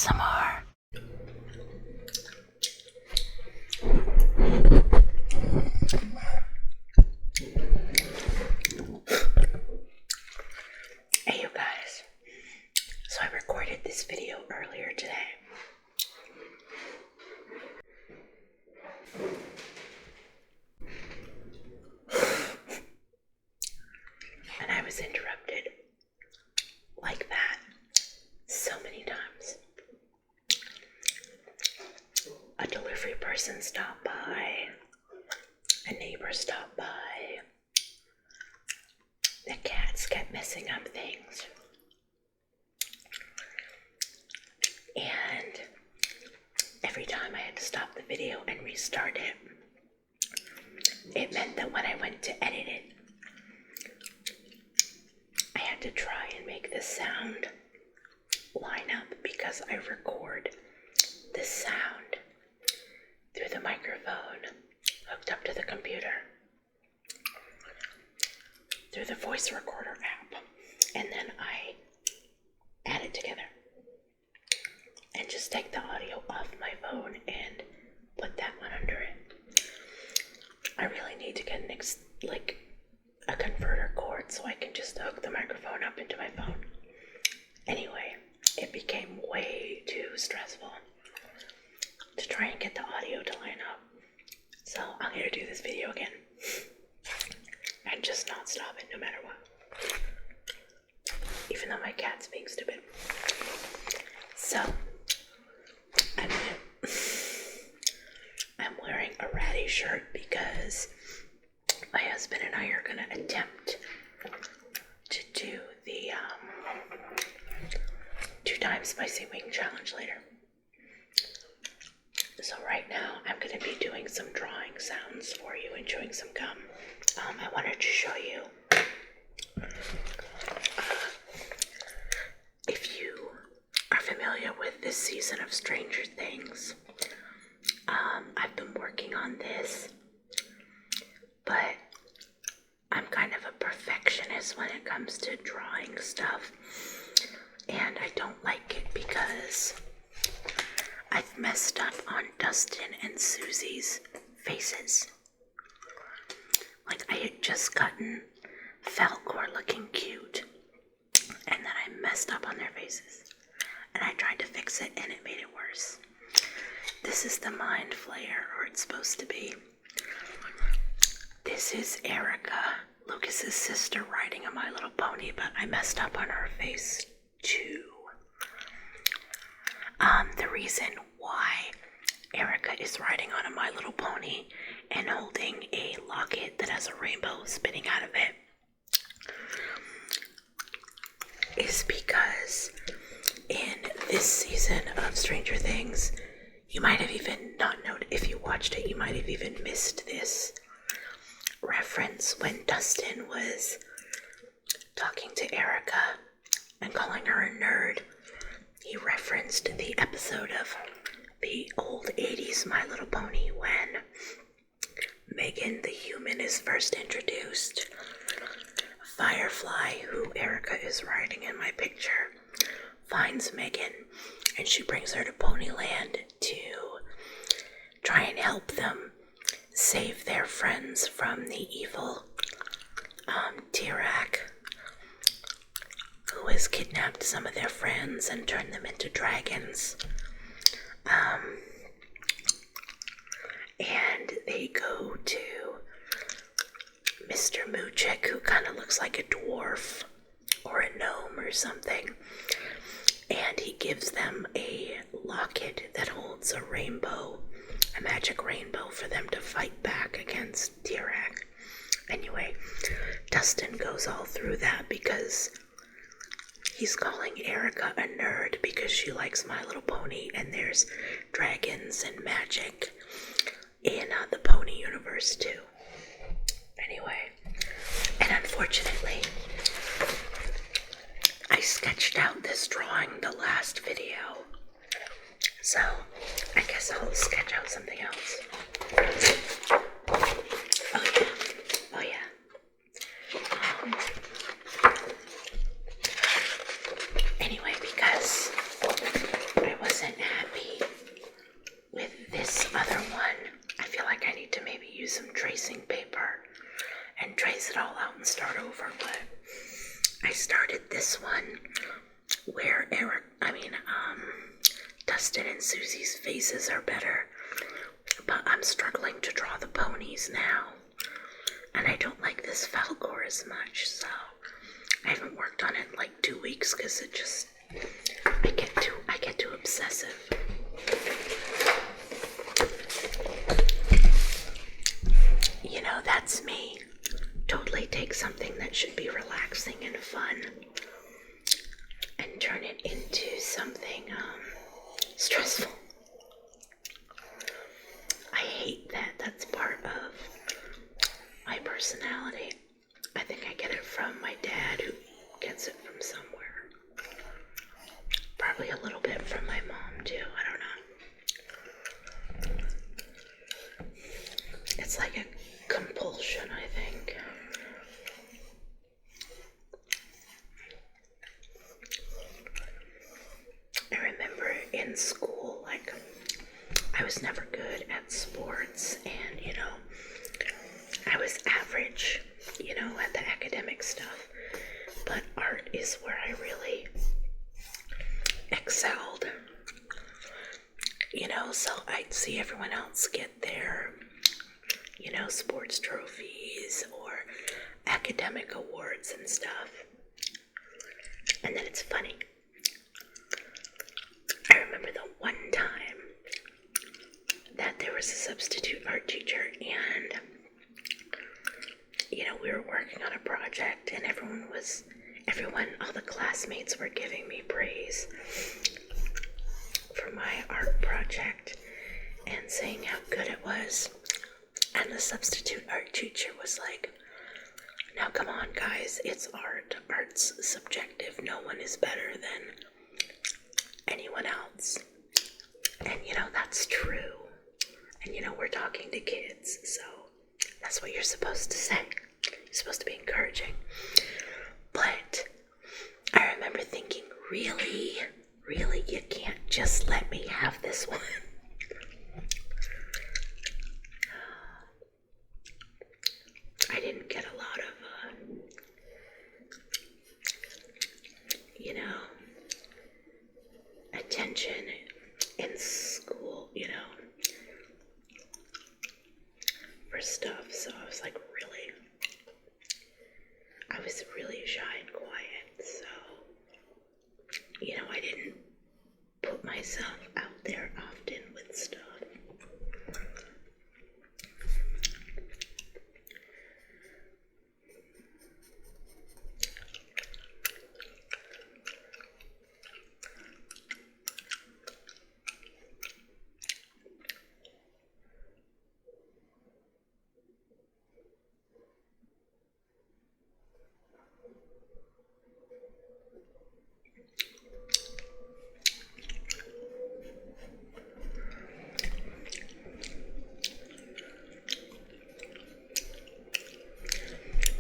ASMR. Hey you guys, so I recorded this video earlier today. And I was interrupted like that so many times. A delivery person stopped by, a neighbor stopped by, the cats kept messing up things. And every time I had to stop the video and restart it, it meant that when I went to edit it, I had to try and make the sound line up because I record the sound through the microphone hooked up to the computer through the voice recorder app, and then I add it together and just take the audio off my phone and put that one under it. I really need to get a converter cord so I can just hook the microphone up into my phone. Anyway, it became way too stressful to try and get the audio to line up. So I'm gonna do this video again and just not stop it no matter what. Even though my cat's being stupid. So I'm wearing a ratty shirt because my husband and I are gonna attempt to do the 2-time spicy wing challenge later. So right now I'm gonna be doing some drawing sounds for you and chewing some gum. I wanted to show you if you are familiar with this season of Stranger Things. I've been working on this, but I'm kind of a perfectionist when it comes to drawing stuff, and I don't like it because I've messed up on Dustin and Susie's faces. Like, I had just gotten Falcor looking cute, and then I messed up on their faces, and I tried to fix it and it made it worse. This is the Mind Flayer, or it's supposed to be. This is Erica, Lucas's sister, riding a My Little Pony, but I messed up on her face too. The reason why Erica is riding on a My Little Pony and holding a locket that has a rainbow spinning out of it is because in this season of Stranger Things, you might have even not known, if you watched it, you might have even missed this reference when Dustin was talking to Erica and calling her a nerd. He referenced the episode of the old 80s My Little Pony when Megan the human is first introduced. Firefly, who Erica is riding in my picture, finds Megan and she brings her to Ponyland to try and help them save their friends from the evil Tirak, who has kidnapped some of their friends and turned them into dragons. And they go to Mr. Moochik, who kind of looks like a dwarf or a gnome or something, and he gives them a locket that holds a rainbow, a magic rainbow, for them to fight back against Tirak. Anyway, Dustin goes all through that because he's calling Erica a nerd because she likes My Little Pony, and there's dragons and magic in the pony universe too. Anyway, and unfortunately, I sketched out this drawing the last video, so I guess I'll sketch out something else. Oh yeah. Anyway, because I was and Susie's faces are better, but I'm struggling to draw the ponies now. And I don't like this Falcor as much, so I haven't worked on it in like 2 weeks because it just, I get too obsessive. You know, that's me. Totally take something that should be relaxing and fun and turn it into something stressful. I hate that. That's part of my personality. I think I get it from my dad, who gets it from somewhere. Probably a little bit from my mom too, I don't know. It's like a compulsion, I think. I remember in school, like, I was never good at sports, and, you know, I was average, you know, at the academic stuff, but art is where I really excelled, you know, so I'd see everyone else get their, you know, sports trophies or academic awards and stuff, and then it's funny. I remember the one time that there was a substitute art teacher, and, you know, we were working on a project, and all the classmates were giving me praise for my art project and saying how good it was. And the substitute art teacher was like, now come on guys, it's art. Art's subjective. No one is better than anyone else. And you know, that's true. And you know, we're talking to kids, so that's what you're supposed to say. You're supposed to be encouraging. But I remember thinking, really, you can't just let me have this one. I didn't get a lot of, you know, attention in school, you know, for stuff. So I was like, I was really shy and quiet. So, you know, I didn't put myself out there often with stuff.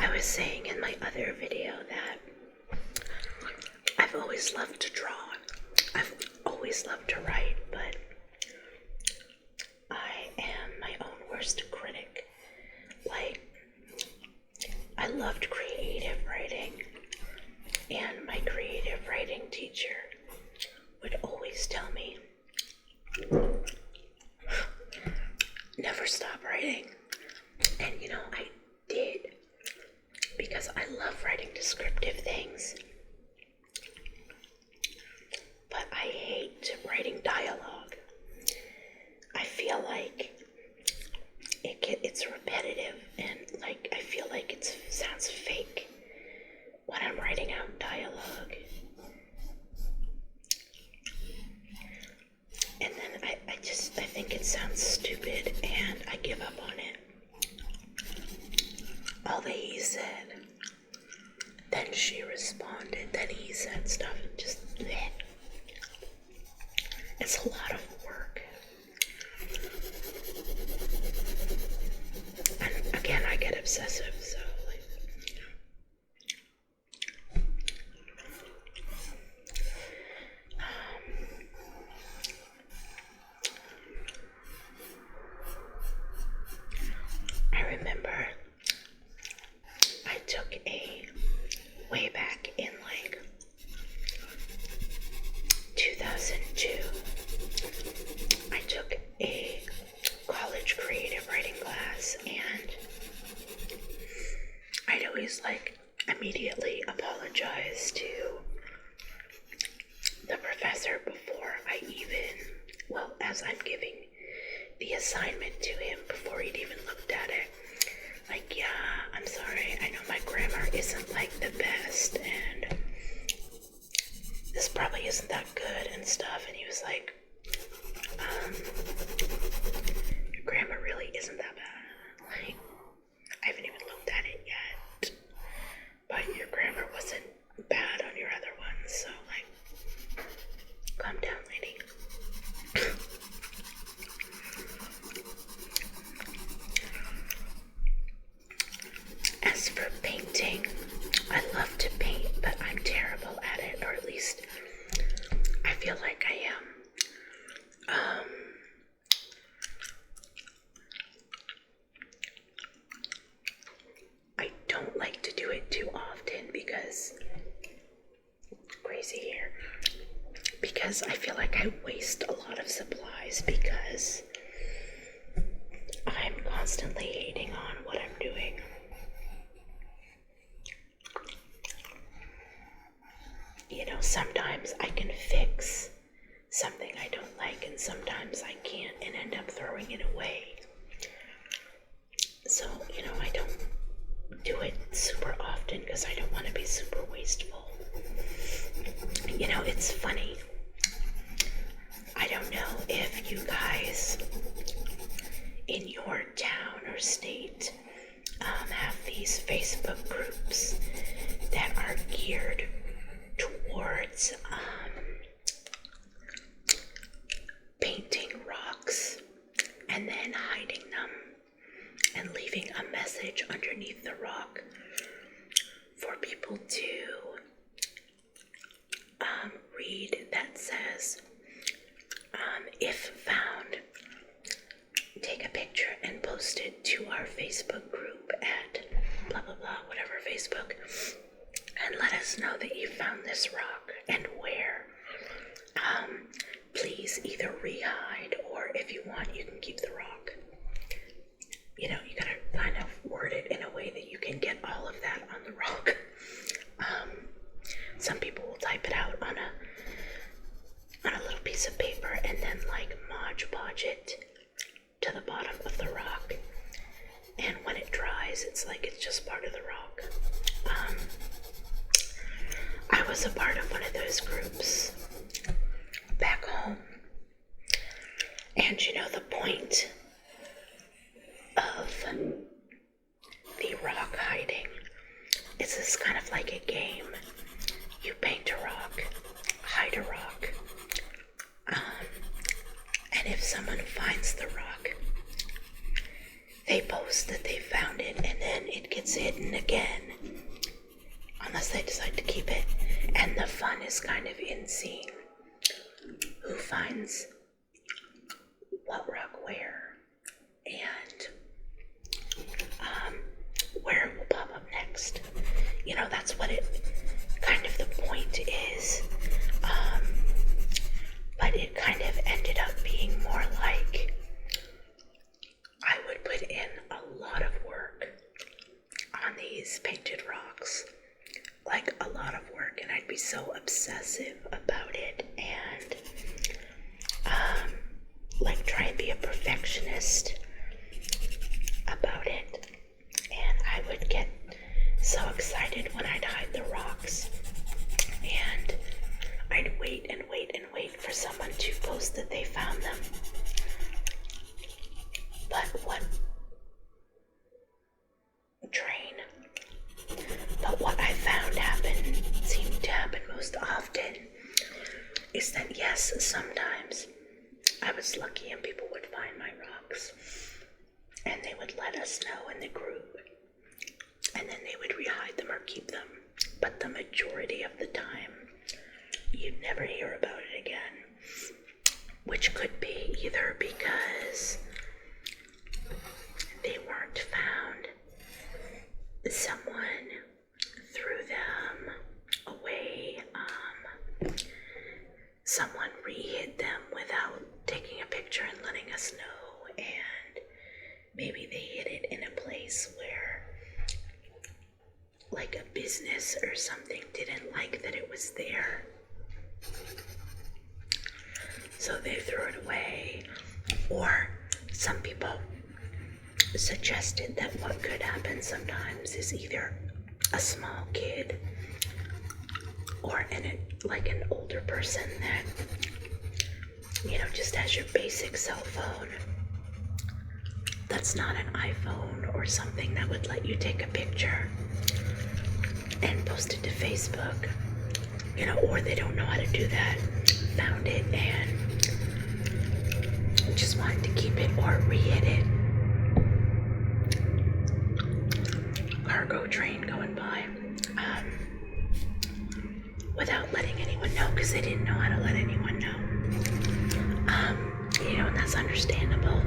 I was saying in my other video that I've always loved to draw. I've always loved to write, but I am my own worst critic. Like, I loved creative writing, and my creative writing teacher would always tell me, never stop writing. And you know, I did, because I love writing descriptive things. But I hate writing dialogue. I feel like it's repetitive, and like I feel like it sounds fake when I'm writing out dialogue. And then I think it sounds stupid, and I give up on it. All that he said, then she responded, then he said stuff, and just bleh. It's a lot of work. And again, I get obsessive, so like, I remember I took way back in like 2002, always like immediately apologize to the professor before I even, well, as I'm giving the assignment to him, before he'd even looked at it. Like, yeah, I'm sorry, I know my grammar isn't like the best, and this probably isn't that good and stuff. And he was like, your grammar really isn't that bad. Like, I haven't even looked at it yet, but your grammar wasn't bad on your other ones, so like, calm down, lady. As for painting, I love to paint, but I'm terrible at it, or at least I feel like I am. I don't like to do it too often because, crazy here, because I feel like I waste a lot of supplies because I'm constantly hating on what I'm doing. You know, sometimes I can fix something I don't like, and sometimes I can't and end up throwing it away. So, you know, I don't do it super often because I don't want to be super wasteful. You know, it's funny. I don't know if you guys in your town or state have these Facebook groups that are geared towards painting rocks and then hiding them and leaving a message underneath the rock for people to read that says, if found, take a picture and post it to our Facebook group at blah blah blah, whatever Facebook, and let us know that you found this rock and where. Please either re-hide, or if you want, you can keep the rock. You know, you gotta kind of word it in a way that you can get all of that on the rock. Some people will type it out on a little piece of paper and then like Mod Podge it to the bottom of the rock. And when it dries, it's like it's just part of the rock. I was a part of one of those groups back home. And you know, the point of the rock hiding is this kind of like a game. You paint a rock, hide a rock, and if someone finds the rock, they post that they found it, and then it gets hidden again, unless they decide to keep it. And the fun is kind of in seeing who finds what rock where, and where it will pop up next. You know, that's what it kind of the point is. But it kind of ended up being more like I would put in a lot of work on these painted rocks, like a lot of work, and I'd be so obsessive about it, and like try and be a perfectionist about it. And I would get so excited when I'd hide the rocks, and I'd wait and wait and wait for someone to post that they found them. But what I found seemed to happen most often is that yes, sometimes I was lucky and people would find my rocks and they would let us know in the group, and then they would re-hide them or keep them. But the majority of the time, you'd never hear about it again, which could be either because they weren't found, someone threw them away, someone re-hid them without taking a picture and letting us know, and maybe they hid it in a place where business or something didn't like that it was there. So they threw it away. Or some people suggested that what could happen sometimes is either a small kid or an older person that, just has your basic cell phone that's not an iPhone or something that would let you take a picture and post it to Facebook, or they don't know how to do that, found it and just wanted to keep it or re-hit it. Cargo train going by without letting anyone know, because they didn't know how to let anyone know. And that's understandable.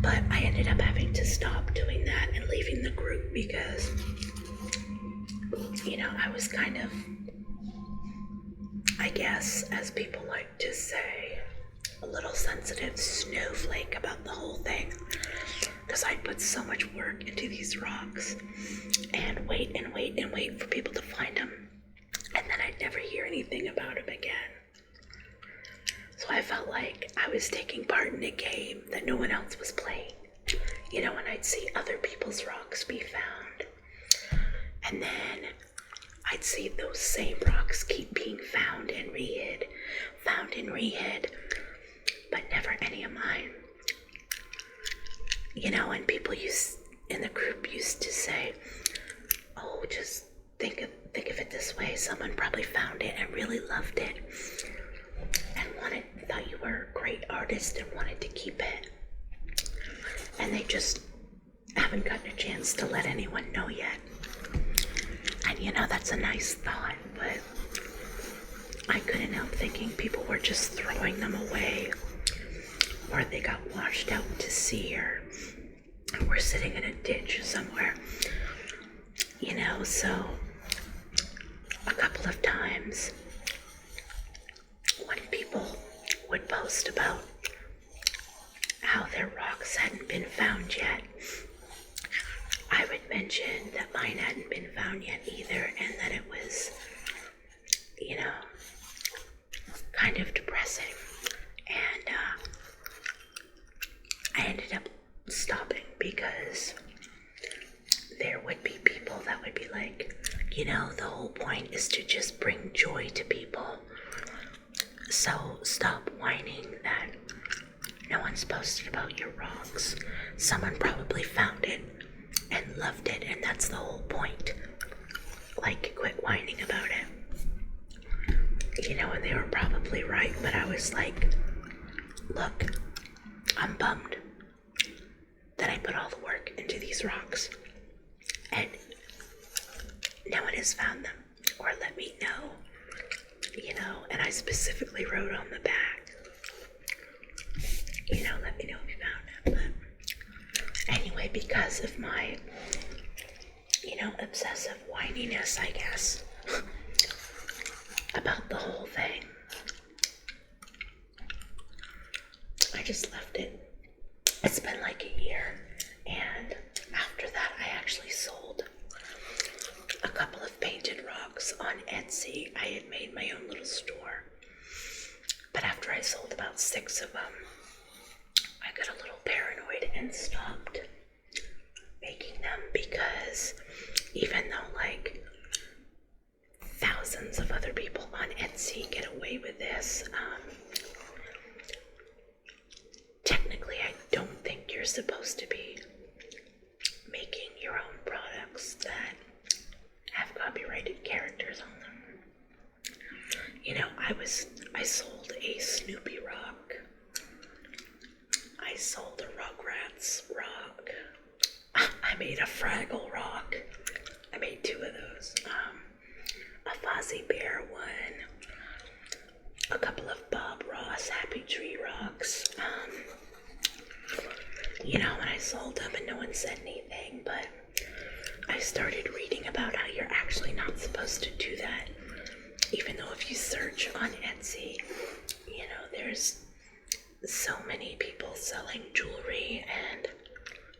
But I ended up having to stop doing that and leaving the group because, I was kind of, I guess, as people like to say, a little sensitive snowflake about the whole thing. Because I put so much work into these rocks and wait and wait and wait for people to find them. And then I'd never hear anything about them again. So I felt like I was taking part in a game that no one else was playing. And I'd see other people's rocks be found. And then I'd see those same rocks keep being found and re-hid, but never any of mine. And people in the group used to say, oh, just think of it this way. Someone probably found it and really loved it and thought you were a great artist and wanted to keep it. And they just haven't gotten a chance to let anyone know yet. And that's a nice thought, but I couldn't help thinking people were just throwing them away, or they got washed out to sea, or were sitting in a ditch somewhere. So a couple of times when people would post about how their rocks hadn't been found yet, I would mention that mine hadn't been found yet either, and that it was, kind of depressing. And I ended up stopping because there would be people that would be like, the whole point is to just bring joy to people. So stop whining that no one's posted about your rocks. Someone probably found it and loved it, and that's the whole point. Quit whining about it. And they were probably right, but I was like, look, I'm bummed that I put all the work into these rocks and no one has found them or let me know, and I specifically wrote on the back, let me know if you found it. But anyway, because of my, obsessive whininess, I guess, about the whole thing, I just left it. It's been like a year, and after that I actually sold a couple of painted rocks on Etsy. I had made my own little store, but after I sold about 6 of them, I got a little paranoid and stopped making them, because even though thousands of other people on Etsy get away with this, technically I don't think you're supposed to be making your own products that have copyrighted characters on them. I sold a Snoopy rock. I sold a Rugrats rock. I made a Fraggle rock. I made 2 of those. A Fozzie Bear one. A couple of Bob Ross Happy Tree rocks. And I sold them and no one said anything, but I started reading about how you're actually not supposed to do that. Even though if you search on Etsy, there's so many people selling jewelry and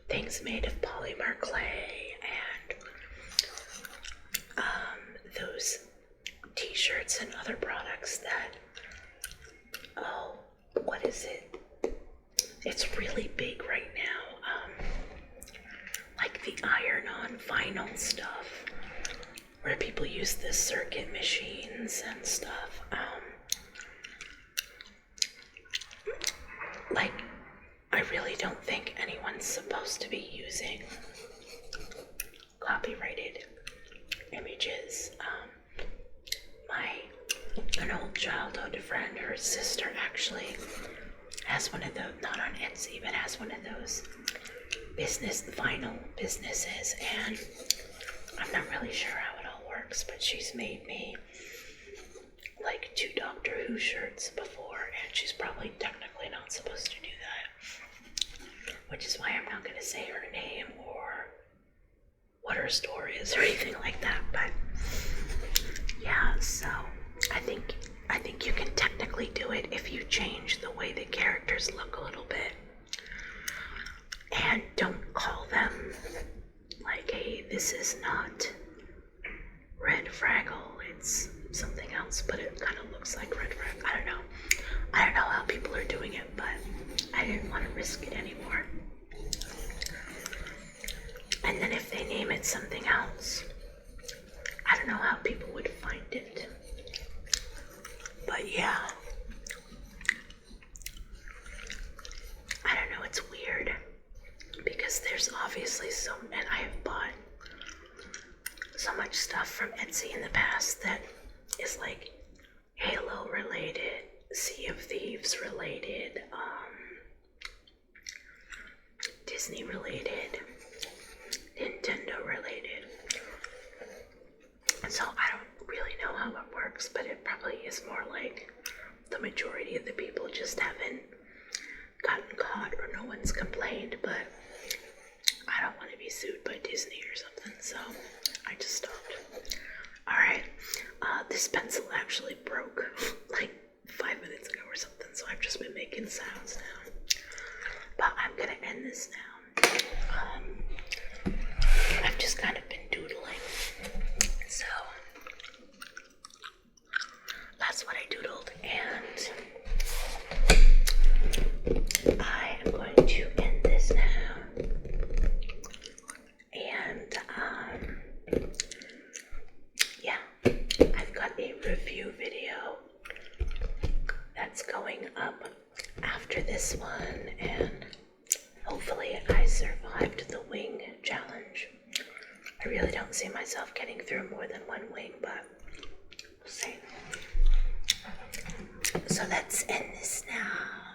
things made of polymer clay and those t-shirts and other products that, oh, what is it? It's really big right now. Like the iron-on vinyl stuff, where people use the circuit machines and stuff. Like, I really don't think anyone's supposed to be using copyrighted images. An old childhood friend, her sister actually has one of those, not on Etsy, but has one of those vinyl businesses, and I'm not really sure how it all works, but she's made me like 2 Doctor Who shirts before, and she's probably technically not supposed to do that, which is why I'm not going to say her name or what her store is or anything like that. But yeah, so I think you can technically do it if you change the way the characters look a little bit, and don't call them like, hey, this is not Red Fraggle, it's something else, but it kind of looks like Red Fraggle. I don't know how people are doing it, but I didn't want to risk it anymore. And then if they name it something else, I don't know how people would find it. But yeah, I don't know, it's weird because there's obviously and I have bought so much stuff from Etsy in the past that is like Halo related, Sea of Thieves related, Disney related, Nintendo related. And so I don't really know how it works, but it probably is more like the majority of the people just haven't gotten caught or no one's complained, but I don't want to be sued by Disney or something, so I just stopped. Alright, this pencil actually broke like 5 minutes ago or something, so I've just been making sounds now. But I'm gonna end this now. I've just kind of been doodling, so that's what I doodled, and I am going to end this now. And yeah, I've got a review video that's going up after this one, and hopefully I survived the wing challenge. I really don't see myself getting through more than 1 wing, but we'll see. So let's end this now.